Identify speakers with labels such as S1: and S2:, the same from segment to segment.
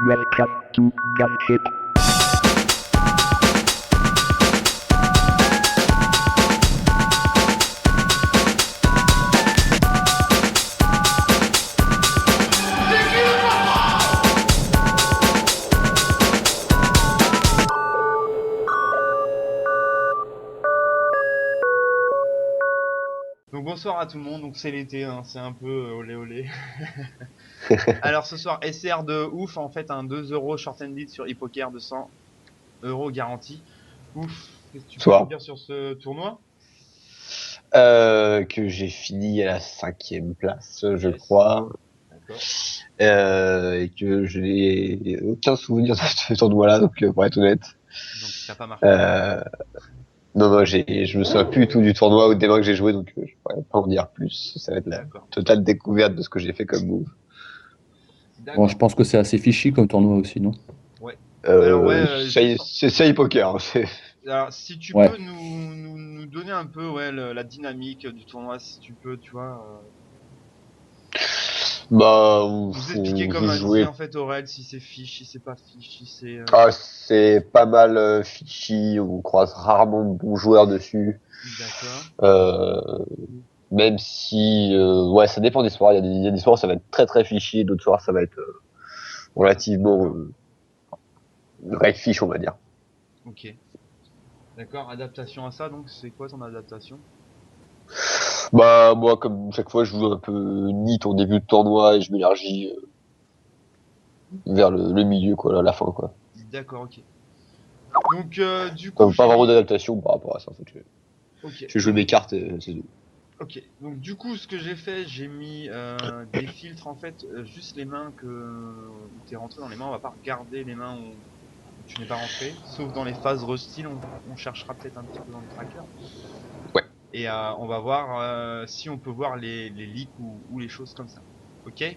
S1: Welcome to Gunship.
S2: Donc bonsoir à tout le monde, donc c'est l'été, hein, c'est un peu olé olé. Alors ce soir, SR de ouf, en fait un 2€ short ended sur Hippoker, 200€ garantie. Ouf, qu'est-ce que tu peux nous dire sur ce tournoi?
S3: Que j'ai fini à la 5e place, je
S2: Yes.
S3: crois.
S2: D'accord.
S3: Et que je n'ai aucun souvenir de ce tournoi-là, donc pour être honnête.
S2: Donc t'as pas marqué.
S3: Non, je me souviens plus du tout du tournoi ou des mains que j'ai joué, donc je pourrais pas en dire plus. Ça va être la
S2: D'accord.
S3: totale découverte de ce que j'ai fait comme move.
S2: D'accord.
S4: Bon, je pense que c'est assez fichi comme tournoi aussi, non?
S2: Ouais. Alors ouais,
S3: C'est poker.
S2: alors si tu
S4: Ouais.
S2: peux nous donner un peu ouais la dynamique du tournoi, si tu peux, tu vois.
S3: Bah,
S2: Nous expliquer comme
S3: je
S2: a dit
S3: jouais.
S2: en fait Aurel, si c'est fiche, si c'est pas fiche, si c'est.
S3: Ah, c'est pas mal fishy. On croise rarement de bons joueurs dessus.
S2: D'accord.
S3: Même si, ouais, ça dépend des soirs. Il y a des soirs où ça va être très très fishy, d'autres soirs ça va être relativement reg fish, on va dire.
S2: Ok. D'accord. Adaptation à ça, donc c'est quoi ton adaptation?
S3: Bah, moi, comme chaque fois, je joue un peu neat en début de tournoi et je m'élargis vers le milieu, quoi, à la fin, quoi.
S2: D'accord, ok. Donc du coup
S3: Donc, pas
S2: j'ai
S3: vraiment
S2: mis.
S3: d'adaptation par rapport à ça, en fait.
S2: Ok.
S3: Je joue mes cartes, c'est tout.
S2: Ok. Donc du coup ce que j'ai fait, j'ai mis des filtres en fait, juste les mains que où t'es rentré dans les mains. On va pas regarder les mains où tu n'es pas rentré, sauf dans les phases restyle. On cherchera peut-être un petit peu dans le tracker.
S3: Ouais.
S2: Et on va voir si on peut voir les leaks ou les choses comme ça. Ok?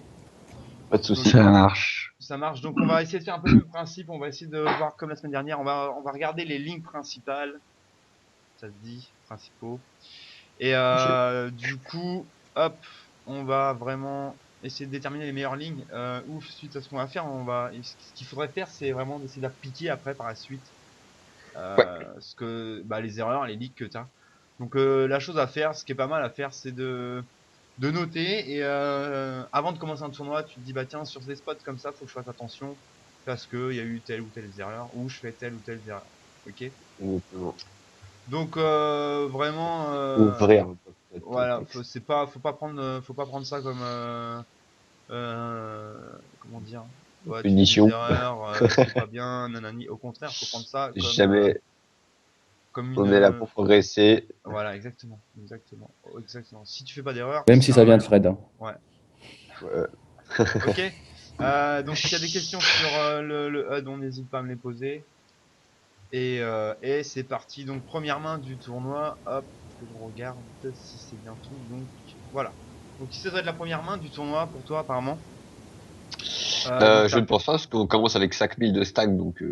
S3: Pas de soucis.
S5: Ça marche.
S2: Ça marche. Donc on va essayer de faire un peu le même principe. On va essayer de voir comme la semaine dernière. On va regarder les lignes principales. Ça se dit, principaux. Et du coup, hop, on va vraiment essayer de déterminer les meilleures lignes. Ouf, suite à ce qu'on va faire, ce qu'il faudrait faire, c'est vraiment d'essayer d'appliquer après par la suite
S3: Ouais.
S2: ce que les erreurs, les leaks que t'as. Donc la chose à faire, ce qui est pas mal à faire, c'est de noter et avant de commencer un tournoi, tu te dis bah tiens sur ces spots comme ça, faut que je fasse attention parce que il y a eu telle ou telle erreur ou je fais telle ou telle erreur. Ok.
S3: Exactement.
S2: Donc vraiment
S3: Ouvrir. Peut-être,
S2: voilà,
S3: texte.
S2: faut pas prendre ça comme comment dire, ouais, tu fais des
S3: Punition.
S2: erreurs, c'est pas bien, nanani. Au contraire, faut prendre ça
S3: Jamais.
S2: comme
S3: On est là
S2: une
S3: pour progresser.
S2: voilà, exactement, exactement, exactement. Si tu fais pas d'erreur,
S4: Même si ça vient de Fred. Hein.
S2: ouais.
S3: Ouais.
S2: Ok. Donc s'il y a des questions sur le HUD, on n'hésite pas à me les poser. Et c'est parti. Donc première main du tournoi. Hop, que je regarde si c'est bien tout. Donc voilà. Donc si ça doit être la première main du tournoi pour toi apparemment. Donc,
S3: Je ne pense pas parce qu'on commence avec 5000 de stack, donc j'ai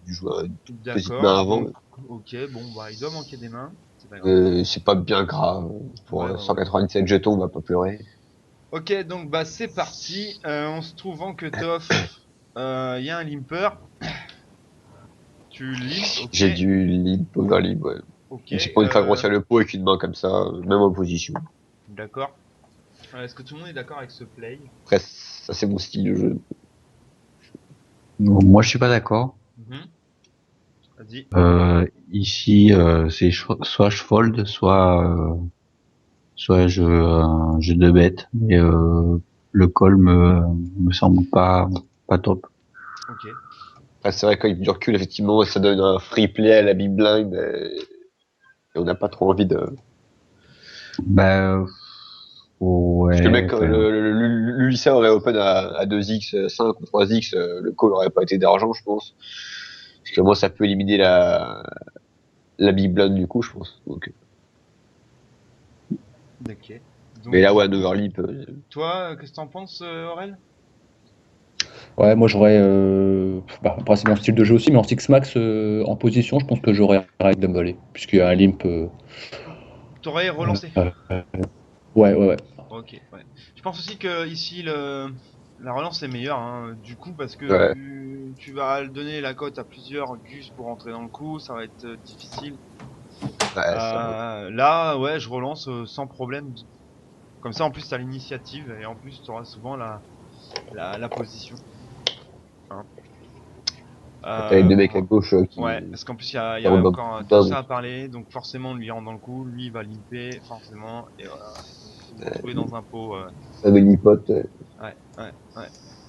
S3: dû jouer une petite main
S2: d'accord.
S3: avant.
S2: Donc, ok. Bon bah il doit manquer des mains. C'est pas grave.
S3: C'est pas bien grave. Pour
S2: Ouais, ouais, ouais.
S3: 197 jetons, on va pas pleurer.
S2: Ok. Donc bah c'est parti. On se trouve en cut-off. Il y a un limper. Tu limpes. Ok.
S3: J'ai dû limp over limp, ouais.
S2: Ok.
S3: J'ai pas envie de faire grossir le pot avec une main comme ça, même en position.
S2: D'accord. Est-ce que tout le monde est d'accord avec ce play?
S3: Après, ça c'est mon style de jeu.
S5: Moi, je suis pas d'accord.
S2: Vas-y.
S5: Ici, c'est soit je fold, soit je deux bêtes. Mais le call me semble pas top.
S2: Ok.
S3: Après, c'est vrai qu'avec du recul, effectivement, ça donne un free play à la big blind et on n'a pas trop envie de.
S5: Bah
S3: Parce que le
S5: ouais.
S3: mec,
S5: Enfin,
S3: l'Ulissa aurait open à 2x, 5 ou 3x, le call aurait pas été dérangeant, je pense. Parce que moi, ça peut éliminer la big blind du coup, je pense. Donc,
S2: Ok. Donc,
S3: mais là, ouais, un overlip.
S2: toi, qu'est-ce que t'en penses, Aurel?
S4: Ouais, moi j'aurais. Après, c'est mon style de jeu aussi, mais en Six Max en position, je pense que j'aurais avec Dumble, puisqu'il y a un limp.
S2: T'aurais relancé.
S4: Euh, ouais, ouais, ouais.
S2: Ok, ouais. Je pense aussi que ici La relance est meilleure, hein, du coup, parce que
S3: Ouais.
S2: tu vas donner la cote à plusieurs gus pour entrer dans le coup, ça va être difficile.
S3: Ouais, ça-
S2: Là, ouais, je relance sans problème. Comme ça, en plus, t'as l'initiative et en plus, t'auras souvent la position. Hein.
S3: T'as les deux mecs à
S2: Bon,
S3: gauche
S2: ouais,
S3: qui
S2: parce qu'en plus, il y a
S3: rentrent dans
S2: encore
S3: le
S2: tout
S3: tas,
S2: ça
S3: donc
S2: à parler, donc forcément, lui il rentre dans le coup, lui il va limper, forcément, et voilà. Donc, vous vous retrouvez dans un pot.
S3: ça venipote.
S2: Ouais.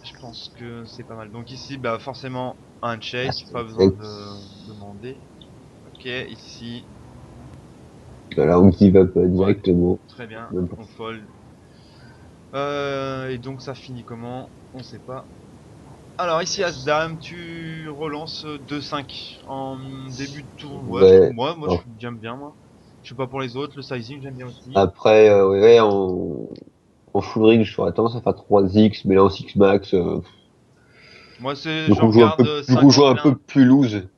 S2: Je pense que c'est pas mal. Donc ici, bah forcément, un check, pas besoin
S3: Check.
S2: de demander. Ok, ici,
S3: Voilà, on give up
S2: ouais,
S3: directement.
S2: très bien,
S3: Même pas.
S2: on fold. Et donc ça finit comment? On sait pas. Alors ici, As-Dame, tu relances 2-5 en début de tour. Ouais, je trouve,
S3: Ouais.
S2: moi
S3: Alors,
S2: j'aime bien, moi. Je sais pas pour les autres, le sizing, j'aime bien aussi.
S3: après, ouais, en full ring, j'aurais tendance à faire 3x, mais là en 6 max,
S2: Moi, c'est,
S3: vu
S2: je
S3: qu'on joue un
S2: regarde
S3: peu, vu qu'on joue
S2: 50
S3: un peu
S2: blindes.
S3: plus loose,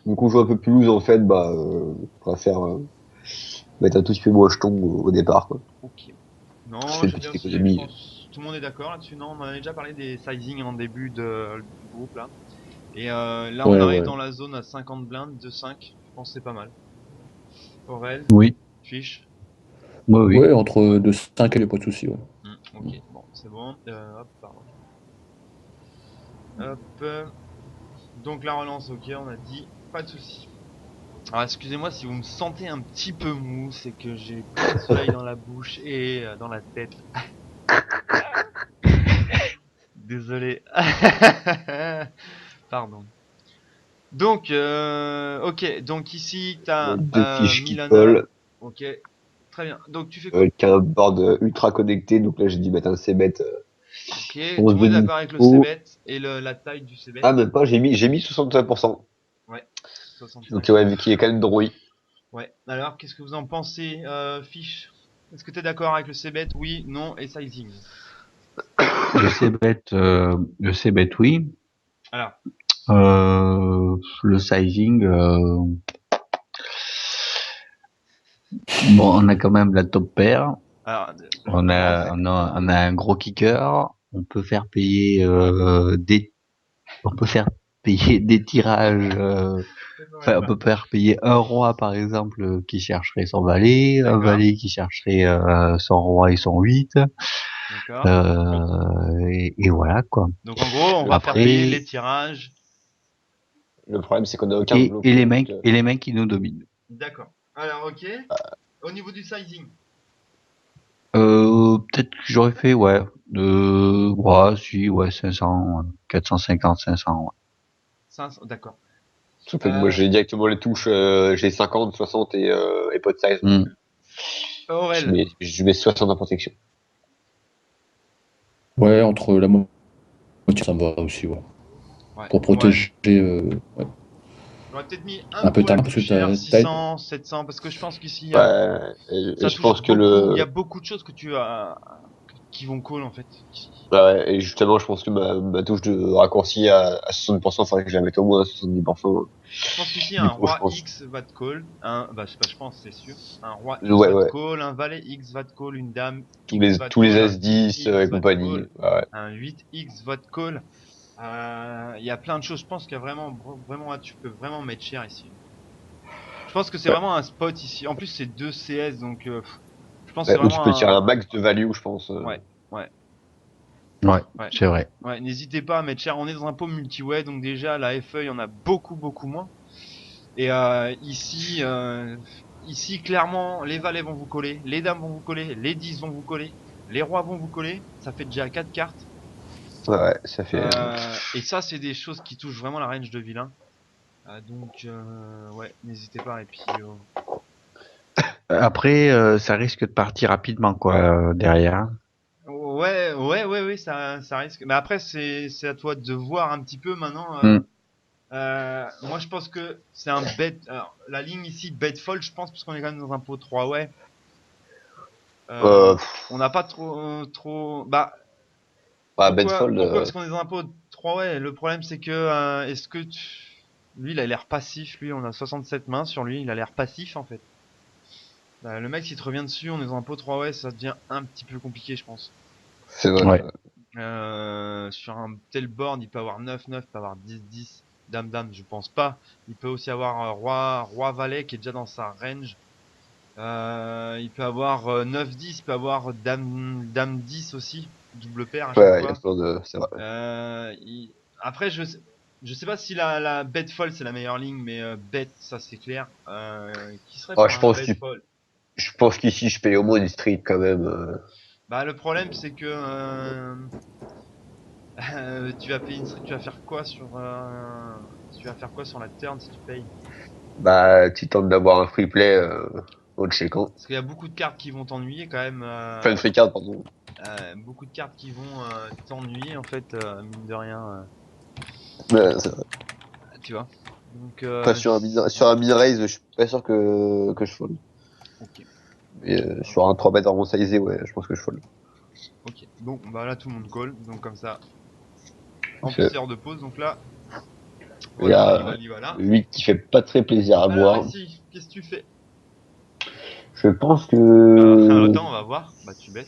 S3: vu qu'on joue un peu plus loose en fait, bah, je préfère mettre un tout petit peu moins jeton au départ, quoi.
S2: Ok.
S3: Je
S2: Non,
S3: fais une
S2: j'aime bien
S3: petite
S2: aussi, je
S3: économie.
S2: pense. Tout le monde est d'accord là-dessus, non? On en avait déjà parlé des sizing en début du groupe là. Et là, on
S4: Ouais,
S2: arrive
S4: ouais.
S2: dans la zone à 50 blindes, de 5. Je pense que c'est pas mal. Aurel,
S5: Oui,
S2: fiche.
S5: oui, oui.
S4: Ouais, entre 2 5 il n'y a pas de souci. Ouais.
S2: Ok, bon, c'est bon. Hop, pardon. Hop. Donc la relance, ok, on a dit. Pas de souci. Alors excusez-moi si vous me sentez un petit peu mou, c'est que j'ai plein de soleil dans la bouche et dans la tête. Désolé. Pardon. Donc, ok. Donc ici,
S3: Les
S2: t'as
S3: deux fiches qui
S2: Milana.
S3: collent,
S2: Ok. Très bien. Donc tu fais quoi?
S3: avec un board ultra connecté, donc là j'ai dû mettre un c-bet
S2: Ok.
S3: 11
S2: Tout le monde est
S3: demi
S2: d'accord avec le
S3: pot.
S2: cbet et la taille du cbet?
S3: Ah, même pas, j'ai mis 65%.
S2: Ouais.
S3: Donc
S2: 65.
S3: ouais, vu qu'il est quand même drouille.
S2: Ouais. Alors, qu'est-ce que vous en pensez, Fiche? Est-ce que t'es d'accord avec le cbet? Oui, non et sizing.
S5: Le C-bet, oui.
S2: Alors,
S5: Le sizing, bon, on a quand même la top pair.
S2: alors,
S5: On a un gros kicker. On peut faire payer on peut faire payer des tirages. Enfin, on peut faire payer un roi par exemple qui chercherait son valet, un
S2: d'accord.
S5: valet qui chercherait son roi et son 8.
S2: D'accord.
S5: Et voilà quoi.
S2: Donc en gros, on va faire payer
S5: Après,
S2: les tirages.
S3: Le problème, c'est qu'on n'a aucun
S5: et
S3: bloqué. Donc,
S5: les mecs qui nous dominent.
S2: D'accord. Alors, ok. Au niveau du sizing.
S5: Peut-être que j'aurais fait, ouais, ouais, si, ouais, 500, 450, 500, ouais.
S2: 500, d'accord.
S3: en fait, moi,
S2: Euh,
S3: j'ai directement les touches, j'ai 50, 60 et pot de size. Donc,
S5: Hmm.
S3: je
S2: Aurel.
S3: mets, je mets 60 en protection.
S4: Ouais, entre la moitié, ça me va aussi. Ouais.
S2: Ouais.
S4: Pour
S2: Ouais.
S4: protéger ouais,
S2: J'aurais peut-être mis un
S4: un peu
S2: poil
S4: tard,
S2: plus
S4: parce que
S2: cher,
S4: t'as.
S2: 600, 700, parce que je pense qu'ici,
S3: Ouais, et
S2: ça
S3: je
S2: touche
S3: pense que
S2: beaucoup. Il y a
S3: le,
S2: beaucoup de choses que tu as qui vont call en fait.
S3: ouais, et justement, je pense que ma touche de raccourci à 60%, faudrait que je la mette au moins à 70%.
S2: Je pense qu'ici, un
S3: Du coup, je
S2: roi
S3: pense,
S2: X va te call. Bah, je sais pas, je pense, c'est sûr. Un roi X
S3: ouais,
S2: va te
S3: ouais,
S2: call, un valet X va te call, une dame
S3: tous
S2: X
S3: les,
S2: va te
S3: tous les
S2: call, un 10
S3: S10
S2: X
S3: et
S2: va te
S3: compagnie.
S2: call,
S3: Ouais,
S2: un 8X va te call. Il y a plein de choses. Je pense qu'il y a vraiment, vraiment, tu peux vraiment mettre cher ici. Je pense que c'est
S3: ouais.
S2: vraiment un spot ici. En plus, c'est 2 CS, donc je pense que
S3: Ouais,
S2: c'est
S3: où tu
S2: vraiment
S3: peux tirer un
S2: un.
S3: max de value, je pense.
S2: Ouais, ouais,
S5: Ouais,
S2: ouais.
S5: c'est vrai.
S2: Ouais, n'hésitez pas à mettre cher. On est dans un pot multi-way, donc déjà la FE, il y en a beaucoup, beaucoup moins. Et ici, clairement, les valets vont vous coller, les dames vont vous coller, les 10 vont vous coller, les rois vont vous coller. Ça fait déjà 4 cartes.
S3: Ouais, ouais, ça fait.
S2: Et ça, c'est des choses qui touchent vraiment la range de vilain. Donc, ouais, n'hésitez pas. Et puis,
S5: Après, ça risque de partir rapidement, quoi, derrière.
S2: ouais, ça risque. Mais après, c'est à toi de voir un petit peu maintenant.
S5: Hmm.
S2: Moi, je pense que c'est un bet. Alors, la ligne ici, bet fold, je pense, parce qu'on est quand même dans un pot 3 ouais.
S3: Euh,
S2: On n'a pas trop. Bah,
S3: Bah, Bedfold,
S2: pourquoi? Parce qu'on est dans un pot 3 ouais. Le problème, c'est que est-ce que lui, il a l'air passif. Lui, on a 67 mains sur lui. Il a l'air passif en fait. Le mec, s'il te revient dessus, on est dans un pot 3 ouais, ça devient un petit peu compliqué, je pense.
S3: c'est vrai.
S5: Ouais.
S2: Sur un tel board, il peut avoir 9-9, il peut avoir 10-10, dame-dame, je pense pas. Il peut aussi avoir roi-valet qui est déjà dans sa range. Il peut avoir 9-10, il peut avoir dame-10 aussi, double paire à chaque
S3: Ouais, il y a
S2: fois.
S3: plein de. C'est vrai.
S2: Après, je sais pas si la bet fold c'est la meilleure ligne, mais bet, ça c'est clair. Qui serait
S3: Oh,
S2: pour un bet fold?
S3: je pense qu'ici, je paye au moins une street quand même.
S2: Bah, le problème c'est que tu vas payer une street, tu vas faire quoi sur la turn si tu payes?
S3: Bah, tu tentes d'avoir un free play au checkant.
S2: Parce qu'il y a beaucoup de cartes qui vont t'ennuyer quand même.
S3: Enfin, une free card, pardon.
S2: Beaucoup de cartes qui vont t'ennuyer en fait, mine de rien,
S3: Ouais, c'est vrai.
S2: tu vois. Donc,
S3: Après, sur un mid-raise, je suis pas sûr que je fold.
S2: ok,
S3: Mais sur un 3 bet vraiment sizé, ouais, je pense que je fold.
S2: ok. Bon, bah là tout le monde call, donc comme ça. En
S3: Ok.
S2: plus, c'est heure de pause, donc là,
S3: Il y
S2: voilà,
S3: a
S2: voilà.
S3: 8 qui fait pas très plaisir à
S2: Alors
S3: voir.
S2: ici, qu'est-ce que tu fais?
S3: Je pense
S2: Attends,
S3: que.
S2: on va voir. Bah, tu bêtes.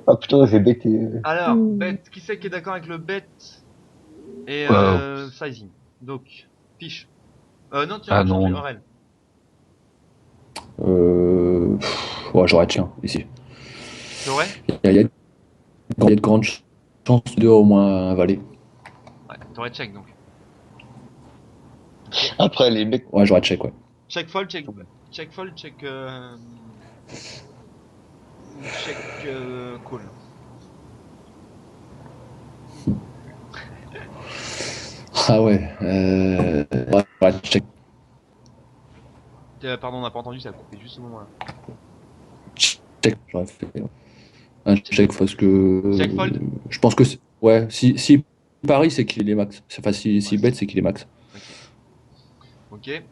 S3: Ah putain, j'ai bêté.
S2: Alors, bet, qui c'est qui est d'accord avec le bet et sizing? Donc, fiche. Non, tu viens
S5: Ah
S2: de changer,
S5: non.
S2: Aurel.
S4: Ouais, j'aurais tiens, ici.
S2: T'aurais?
S4: Il y a de grandes chances de au moins un valet.
S2: Ouais, t'aurais check donc.
S3: Après, les mecs.
S4: Ouais, j'aurais check, ouais.
S2: Check fold, check fold, check check call.
S4: Ah ouais, ouais, j'aurais check.
S2: Pardon, on n'a pas entendu, ça a coupé juste au moment là.
S4: Check, j'aurais fait un check parce que
S2: Check fold.
S4: je pense que ouais, si Paris c'est qu'il est max. Enfin si
S2: Ouais.
S4: bet c'est qu'il est max.
S2: Ok.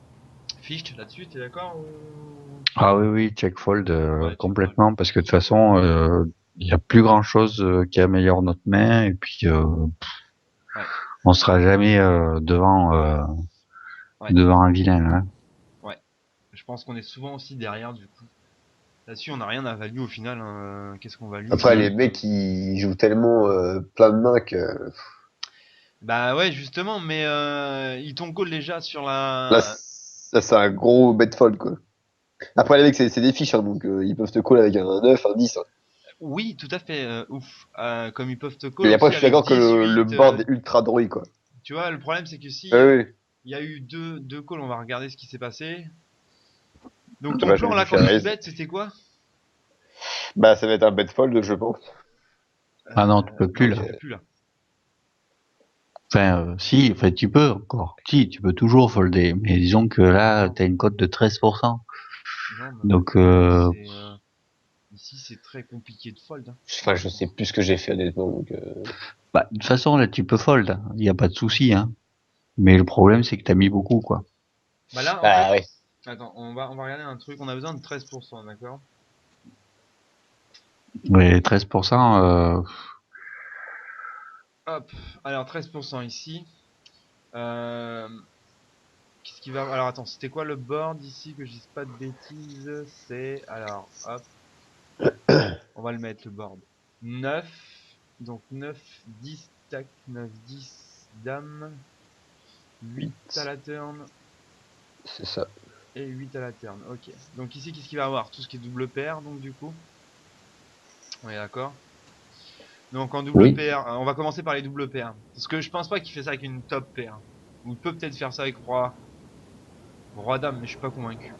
S2: Fiche là-dessus, t'es d'accord ou...
S5: Ah oui, oui, check fold
S2: Ouais, check
S5: complètement, parce que de toute façon, il y a plus grand chose qui améliore notre main, et puis
S2: Ouais.
S5: on sera jamais
S2: Ouais.
S5: devant un vilain. Hein.
S2: Ouais. Je pense qu'on est souvent aussi derrière du coup. Là-dessus, on n'a rien à value au final. Hein. Qu'est-ce qu'on value?
S3: Après, les mecs, ils jouent tellement plein de mains que.
S2: Bah ouais, justement, mais ils t'ont call déjà sur
S3: Là,
S2: la.
S3: ça, c'est un gros bet fold, quoi. Après, les mecs, c'est des fiches, hein, donc ils peuvent te call avec un 9, un 10. Hein.
S2: Oui, tout à fait, ouf. Comme ils peuvent te call
S3: Mais après,
S2: aussi
S3: je suis
S2: avec
S3: d'accord que le
S2: 18.
S3: board est ultra droit, quoi.
S2: Tu vois, le problème c'est que
S3: Ah
S2: si
S3: oui,
S2: il y a eu deux calls, on va regarder ce qui s'est passé. Donc ton
S3: dommage,
S2: plan
S3: j'aurais
S2: là
S3: dû
S2: quand
S3: faire
S2: tu
S3: raise.
S2: bet, c'était quoi?
S3: Bah, ça va être un bet fold, je pense.
S5: Ah non, tu peux plus
S2: Non, tu
S5: là.
S2: peux plus là.
S5: Enfin, si, enfin, tu peux encore. Si, tu peux toujours folder, mais disons que là,
S2: Non.
S5: t'as une cote de 13%.
S2: Non,
S5: Donc,
S2: ici c'est très compliqué de fold. Hein.
S3: Enfin, je sais plus ce que j'ai fait, honnêtement, donc.
S5: bah, de toute façon, là, tu peux fold. Il n'y a pas de souci, hein. Mais le problème, c'est que t'as mis beaucoup, quoi.
S2: Bah là, en
S3: Bah,
S2: fait,
S3: ouais.
S2: attends, on va regarder un truc. On a besoin de 13%, d'accord?
S5: Mais 13%,
S2: Hop, alors 13% ici. Euh, Qu'est-ce qui va... Alors attends, c'était quoi le board ici que je dise pas de bêtises? C'est... Alors, hop, on va le mettre le board. 9, donc 9, 10, tac, 9, 10, dame, 8 à la turn
S3: C'est ça.
S2: et 8 à la turn. Ok, donc ici qu'est-ce qu'il va avoir? Tout ce qui est double paire, donc du coup. On est d'accord? Donc en double
S4: Oui.
S2: paire, on va commencer par les doubles paires. Parce que je pense pas qu'il fait ça avec une top paire. Ou il peut peut-être faire ça avec roi dame, mais je suis pas convaincu.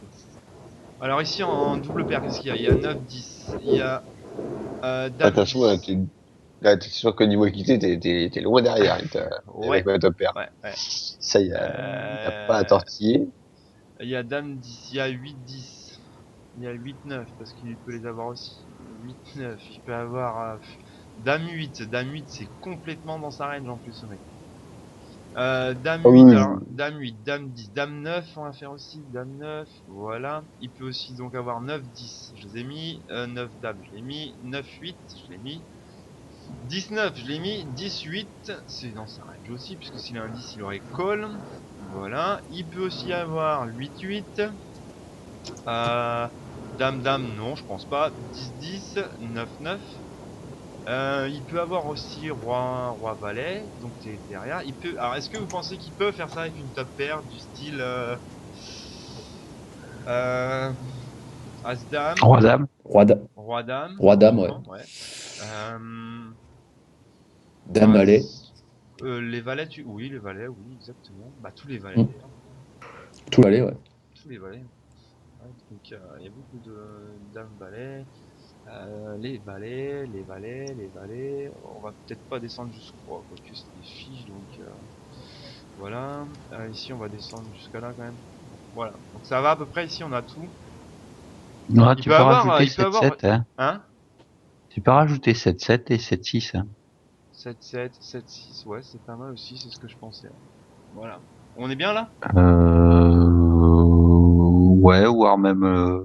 S2: Alors ici en double paire, qu'est-ce qu'il y a? Il y a 9, 10. Il y a dame
S3: Attention,
S2: 10.
S3: là, t'es sûr qu'au niveau équité, t'es loin derrière, avec
S2: Ouais,
S3: ma top pair.
S2: ouais, ouais.
S3: Ça, y a pas à tortiller.
S2: Il y a dame 10, il y a 8, 10. Il y a 8, 9, parce qu'il peut les avoir aussi. 8, 9, il peut avoir dame 8. Dame 8, c'est complètement dans sa range en plus, ce mec. Dame
S3: Ah
S2: 8,
S3: oui,
S2: alors dame 8, dame 10, dame 9, on va faire aussi, dame 9, voilà. Il peut aussi donc avoir 9, 10, je les ai mis, 9 dame, je l'ai mis, 9, 8, je l'ai mis, 19, je l'ai mis, 10, 8, c'est dans sa range aussi, puisque s'il a un 10, il aurait call, voilà. Il peut aussi avoir 8, 8, dame, dame, non, je pense pas, 10, 10, 9, 9, Il peut avoir aussi roi valet, donc t'es derrière. Il peut. Alors, est-ce que vous pensez qu'il peut faire ça avec une top pair du style euh, As-Dame,
S5: Roi dame.
S2: Roi-Dame,
S4: Roi-Dame, ouais.
S2: éventuellement, ouais.
S4: Dame valet.
S2: Les valets, oui, les valets, oui, exactement. Bah, tous les valets
S4: Mm.
S2: d'ailleurs.
S4: Tout valet, ouais.
S2: Tous les valets. Ouais, donc, il y a beaucoup de dames valets. Les valets. On va peut-être pas descendre jusqu'au roi, quoique c'est des fiches, donc voilà. Ici, on va descendre jusqu'à là quand même. Voilà. Donc ça va à peu près. Ici, on a tout.
S5: Non,
S2: Il
S5: tu
S2: peut
S5: peux
S2: avoir,
S5: rajouter
S2: il peut avoir,
S5: 7-7, hein.
S2: hein?
S5: Tu peux rajouter 7-7 et 7-6, hein.
S2: 7-7, 7-6, ouais, c'est pas mal aussi, c'est ce que je pensais. Voilà. On est bien là?
S5: Ouais, voire même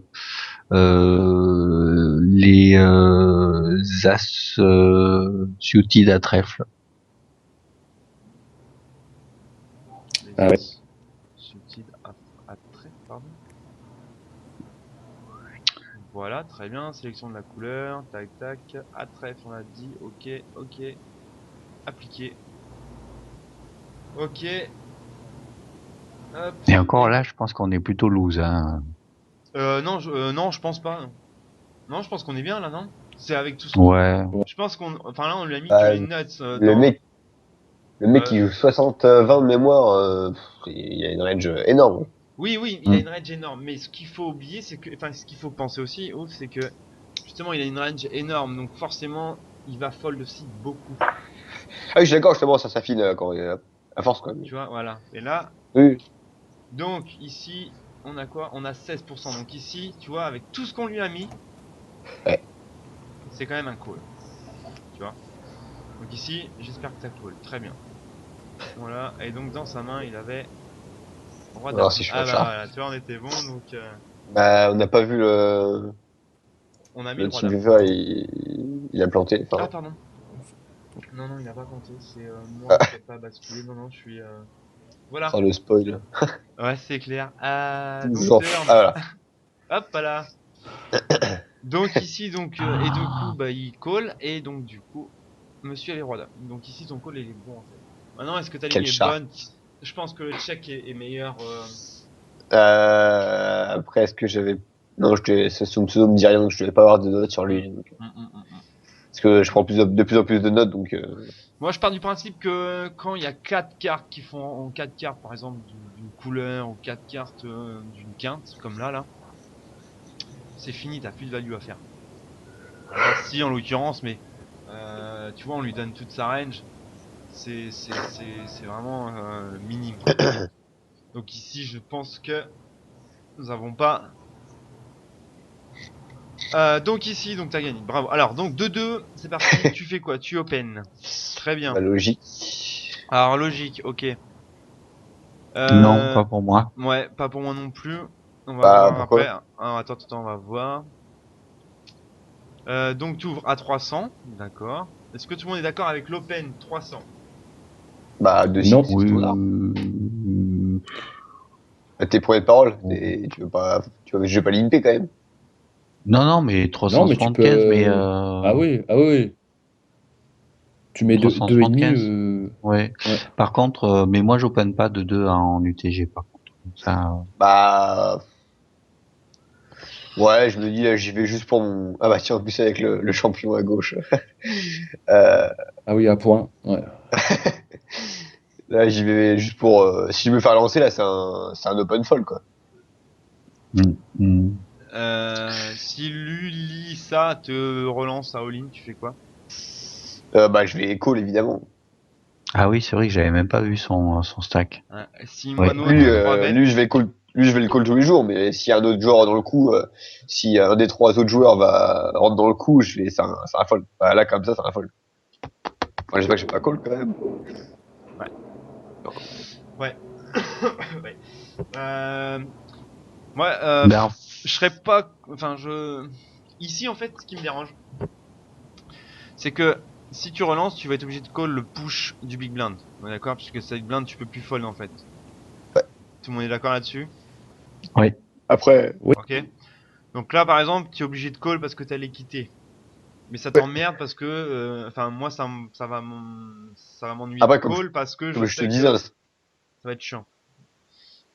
S5: les as suited à trèfle.
S2: Les
S4: Ah ouais.
S2: As suited à trait, pardon. Voilà, très bien. Sélection de la couleur. Tac, tac. À trèfle, on a dit. Ok, ok. Appliquer. Ok. Hop.
S5: Et encore là, je pense qu'on est plutôt loose, hein.
S2: Non, je pense pas. Non, je pense qu'on est bien là, non? C'est avec tout ce qu'on.
S5: Ouais.
S2: Je pense qu'on. Enfin là, on lui a mis que
S3: Bah,
S2: les nuts
S3: le
S2: dans.
S3: mec, le mec
S2: Euh,
S3: qui joue 60-20 de mémoire, il a une range énorme.
S2: Oui, oui, il a
S5: Mm.
S2: une range énorme. Mais ce qu'il faut oublier, c'est que. Enfin, ce qu'il faut penser aussi, ouf, c'est que. Justement, il a une range énorme. Donc forcément, il va fold aussi beaucoup.
S3: Ah oui, je suis d'accord, justement, ça s'affine quand à force, quoi.
S2: Tu vois, voilà. Et là,
S3: Oui.
S2: donc ici, on a quoi? On a 16%. Donc ici, tu vois, avec tout ce qu'on lui a mis,
S3: Ouais.
S2: c'est quand même un call. Tu vois. Donc ici, j'espère que t'as call. Très bien. Voilà. Et donc dans sa main, il avait roi
S3: Alors,
S2: dame.
S3: si je fais
S2: Ah
S3: un
S2: bah
S3: char.
S2: voilà, tu vois, on était bon. Donc
S3: Bah, on n'a pas vu
S2: on a mis
S3: le
S2: le roi
S3: team
S2: dame.
S3: viewer, il a planté.
S2: Ah
S3: Enfin,
S2: pardon. Non, non, il a pas compté. C'est moi
S3: ah,
S2: qui ai pas basculé. Non, non, je suis. Voilà.
S3: sans le spoil.
S2: Ouais, c'est clair. Donc
S3: Toujours.
S2: turn.
S3: Ah, voilà.
S2: Hop là. Donc ici, donc et du coup, bah il call et donc du coup, monsieur les rois dames. Donc ici, ton call il est bon en fait. Maintenant, est-ce que ta ligne
S3: Quel
S2: est
S3: char.
S2: bonne? Je pense que le check est meilleur.
S3: Après, est-ce que j'avais... Non, son pseudo me dit rien, donc je devais pas avoir de notes sur
S2: Mm,
S3: lui. Donc,
S2: mm.
S3: parce que je prends de plus en plus de notes, donc...
S2: Moi, je pars du principe que quand il y a 4 cartes qui font en 4 cartes, par exemple d'une couleur ou 4 cartes d'une quinte, comme là, c'est fini, t'as plus de value à faire. Là, si en l'occurrence, mais tu vois, on lui donne toute sa range. C'est vraiment minime. Donc ici, je pense que nous avons pas. Donc ici, donc t'as gagné. Bravo. Alors donc 2-2, c'est parti. Tu fais quoi? Tu open. Très bien.
S3: Ma logique.
S2: Alors logique, ok.
S5: Non,
S2: Euh,
S5: pas pour moi.
S2: ouais, pas pour moi non plus. On va
S3: Bah,
S2: voir après.
S3: pourquoi?
S2: Alors, attends, on va voir. Donc tu ouvres à 300, d'accord. Est-ce que tout le monde est d'accord avec l'open 300?
S3: Bah, de
S4: Non.
S3: c'est
S5: Oui.
S3: standard. Tes premières paroles, et je vais pas limiter quand même.
S5: Non, non, mais
S4: Non, mais tu
S5: 375, mais
S4: peux. Ah oui, ah oui, oui. Tu mets deux et demi.
S5: 375. Ouais.
S4: Ouais.
S5: Par contre, mais moi j'open pas de 2 en UTG par contre. Donc ça,
S3: Bah, ouais, je me dis, là, j'y vais juste pour mon... Ah bah tiens, en plus avec le champion à gauche. Euh,
S4: Ah oui, à point. Ouais.
S3: là, j'y vais juste pour... si je me fais relancer, là, c'est un open fold, quoi.
S5: mm, mm.
S2: Si lui lit ça, te relance à all-in, tu fais quoi?
S3: Bah, je vais call, évidemment.
S5: Ah oui, c'est vrai que j'avais même pas vu son stack.
S2: Si
S5: Ouais.
S2: mono te 3 bêtes,
S3: Lui, je vais le call tous les jours, mais s'il y a un autre joueur dans le coup, si un des trois autres joueurs rentre dans le coup, c'est un fold. Bah, là, comme ça, c'est un fold. Enfin, j'espère que je vais pas call, quand même.
S2: ouais. Ouais. Moi,
S5: Ben,
S2: je serais pas. Enfin, Ici, en fait, ce qui me dérange, c'est que si tu relances, tu vas être obligé de call le push du big blind. On est d'accord? Puisque side blind, tu peux plus fold en fait.
S3: Ouais.
S2: Tout le monde est d'accord là-dessus?
S3: Après,
S4: Oui.
S2: Ok. Donc là, par exemple, tu es obligé de call parce que t'as l'équité. Mais ça t'emmerde parce que, enfin, moi, ça va m'ennuyer
S3: Après,
S2: de call parce que je
S3: comme je te
S2: sais
S3: disais,
S2: que ça va être chiant.